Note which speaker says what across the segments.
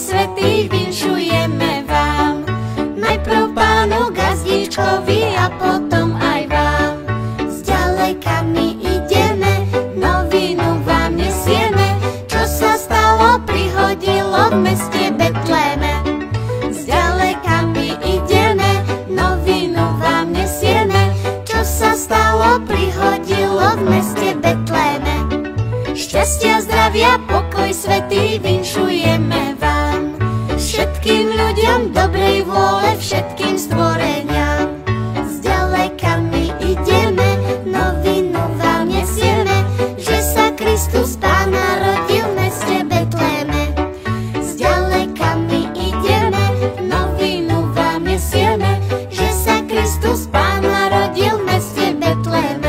Speaker 1: svätý, vinšujeme vám. Najprv Pánu Gazdíčkovi a potom aj vám. Zďaleka my ideme, novinu vám nesieme, čo sa stalo, prihodilo v meste Betléme. Zďaleka my ideme, novinu vám nesieme, čo sa stalo, prihodilo v meste Betléme. Šťastia, zdravia, pokoj svätý, vinšujeme vám. Všetkým ľuďom dobrej vôle, všetkým stvoreniam. Zďaleka my ideme, novinu vám nesieme, že sa Kristus Pán narodil v meste Betléme. Zďaleka my ideme, novinu vám nesieme, že sa Kristus Pán narodil v meste Betléme.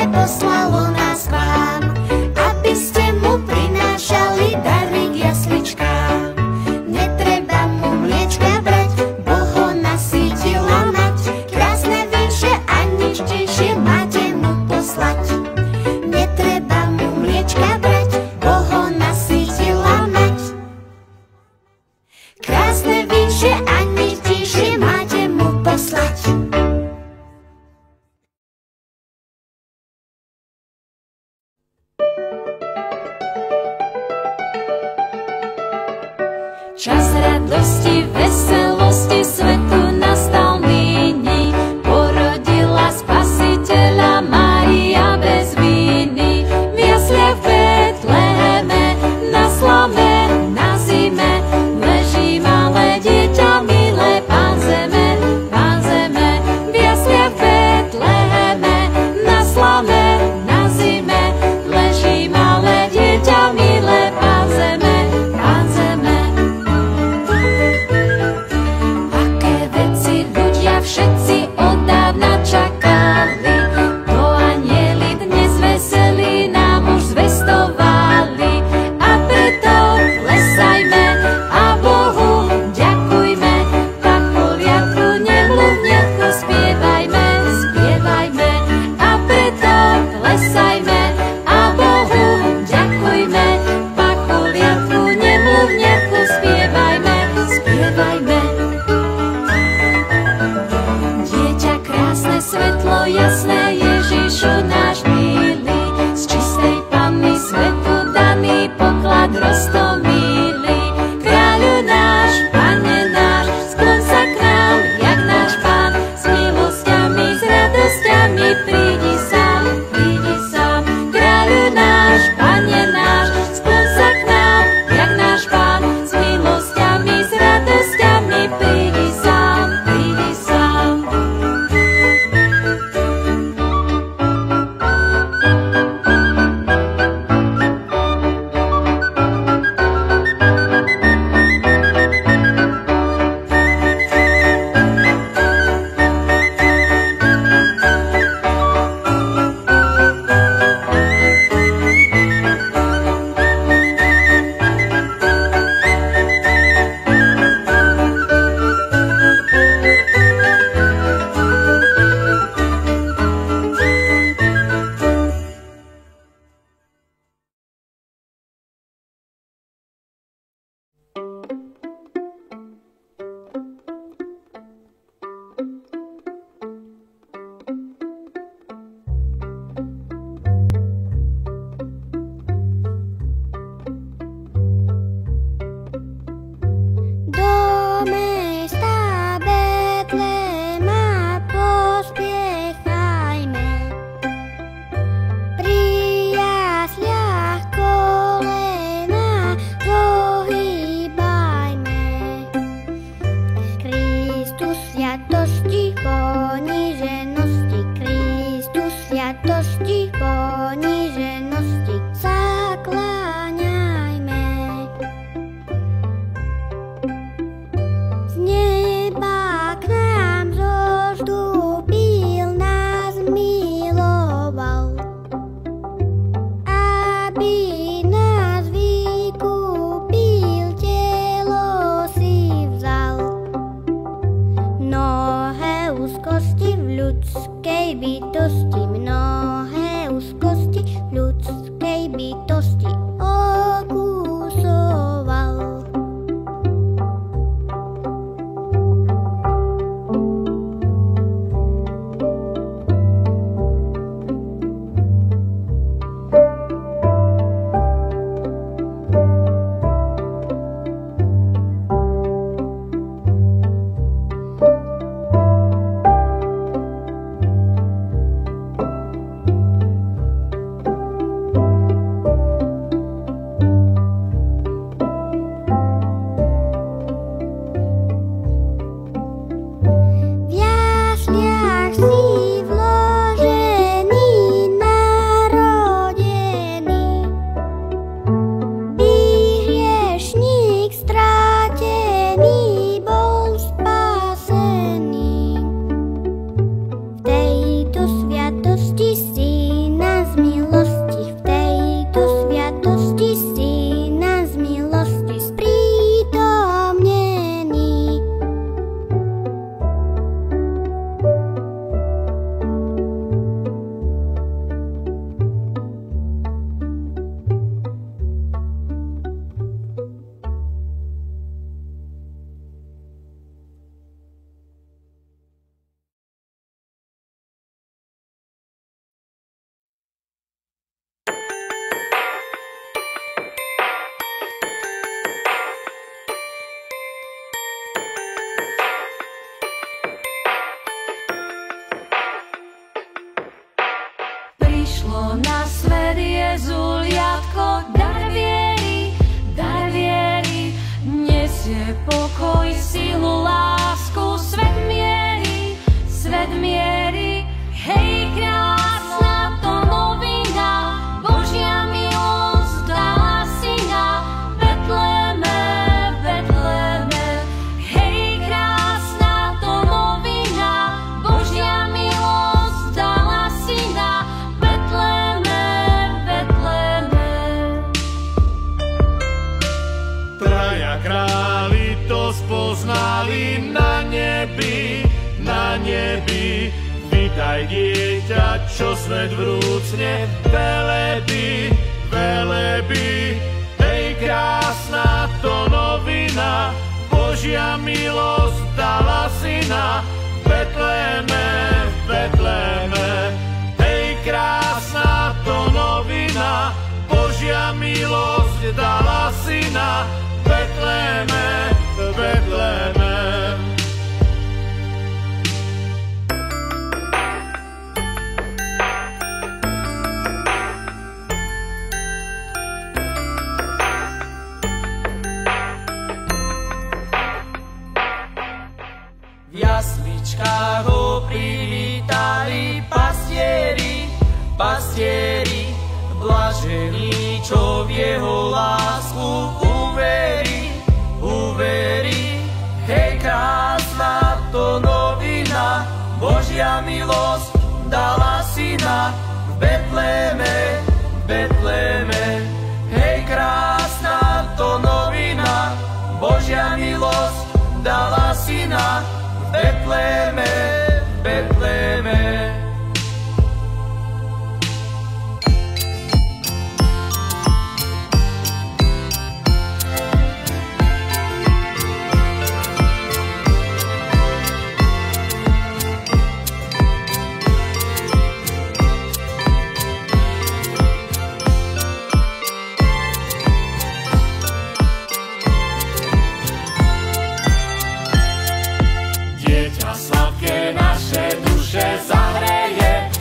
Speaker 1: Poslalo nás k vám, aby ste mu prinášali dary k jasličkám. Netreba mu mliečka brať, Boh ho nasýtila mať. Krásne vyššie a nič tešie máte mu poslať. Netreba mu mliečka brať, Boh ho nasýtila mať. Krásne vyššie a nič tešie máte mu poslať. Čas radosti, veselosti, svetu nastal nyní. Porodila Spasiteľa Mária bez viny. V jasliach v Betleheme, na slame, na zime, leží malé dieťa, milé Pán zeme, Pán zeme. V jasliach v Betleheme, na slame, na zime, leží malé dieťa, milé Pán zeme, Pán zeme. Všetci od dávna čakali, to anjeli dnes veselí nám už zvestovali. A preto plesajme a Bohu ďakujme, pacholiatku, nemluvňatku, spievajme, spievajme. A preto plesajme a Bohu ďakujme, pacholiatku, nemluvňatku, spievajme, spievajme. Svetlo jasné, Ježišu náš milý, z čistej Panny svetu daný poklad roztomilý. Kráľu náš, Pane náš, skloň sa k nám, jak náš Pán, s milosťami, s radosťami, prídi sám, prídi sám. Kráľu náš, Pane náš, skloň sa k nám, jak náš Pán, s milosťami, s radosťami, prídi sám, prídi sám. nesie pokoj, silu, lásku, svet mierí, hej, krásna to novina, Božia milosť dala syna, Betleme, Betleme, hej, krásna to novina, Božia milosť dala syna, Betleme, Betleme.
Speaker 2: Traja králi to spoznali na nebi, vítaj dieťa, čo svet vrúcne velebí, hej, krásna to novina, Božia milosť dala syna, Betleme, hej, krásna to novina, Božia milosť dala syna, Betleme.
Speaker 3: V jasličkách ho privítali pastieri, blažení, čo v jeho lásku uverí. Hej, krásna to novina, Božia milosť dala syna, v Betleme. Hej, krásna to novina, Božia milosť dala syna, Betleme.
Speaker 2: Sladké naše duše zahreje,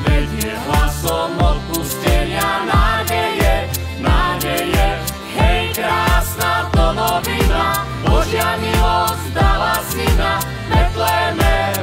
Speaker 2: vedie hlasom odpustenia nádeje, hej, krásna to novina, Božia milosť dala syna, Betleme,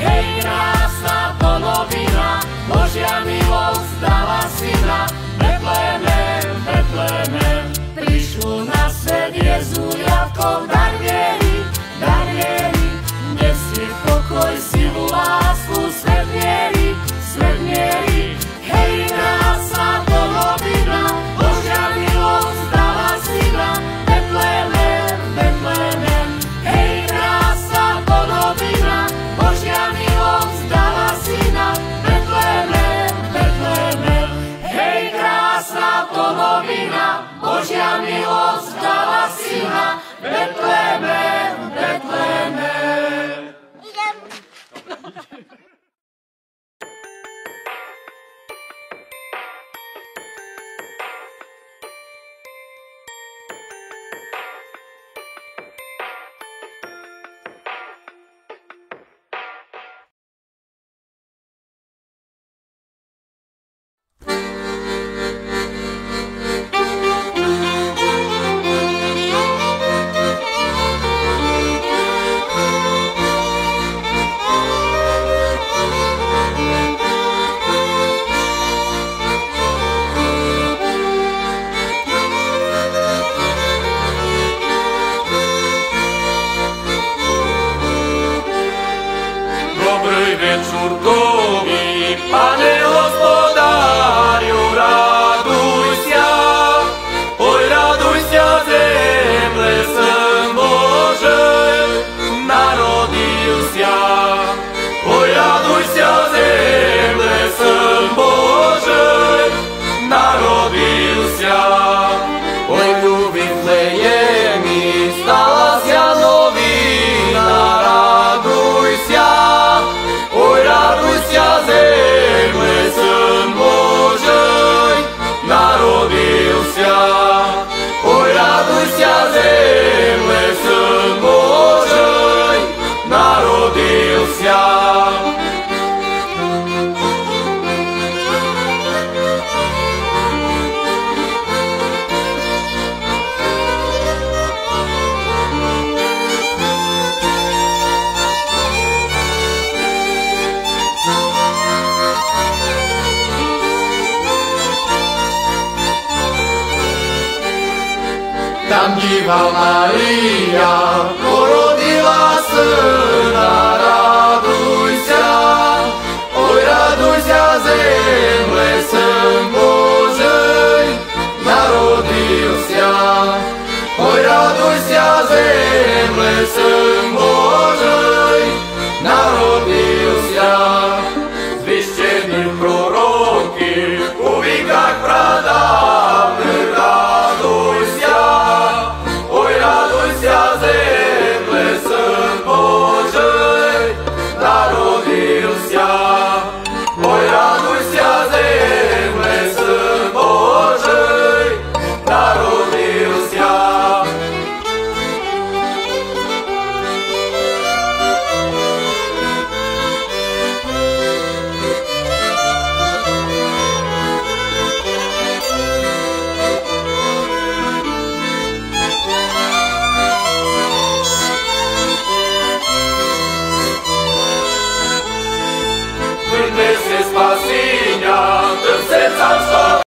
Speaker 2: hej, krásna to novina, Božia milosť dala syna, Betleme. Prišlo na svet Jezu javkou dar viery, nesie pokoj, silu, lásku, svet mierí, hej, krásna to novina, Božia milosť dala syna, Betleme, hej, krásna to novina, Božia milosť dala syna, Betleme, hej, krásna to novina, Božia milosť dala syna, Betleme.
Speaker 3: Córkowi, Panie Gospodarzu, raduj się, oj raduj się, zemle Syn Boży narodził się. Oj raduj się, zemle Syn Boży narodził się. Oj tu w Wiflejemie stała się nowina, raduj się. Oj, радуйся, земле, Сын Божий народился. Ой, радуйся, земле, Сын Божий народился. Діва Марія породила сина.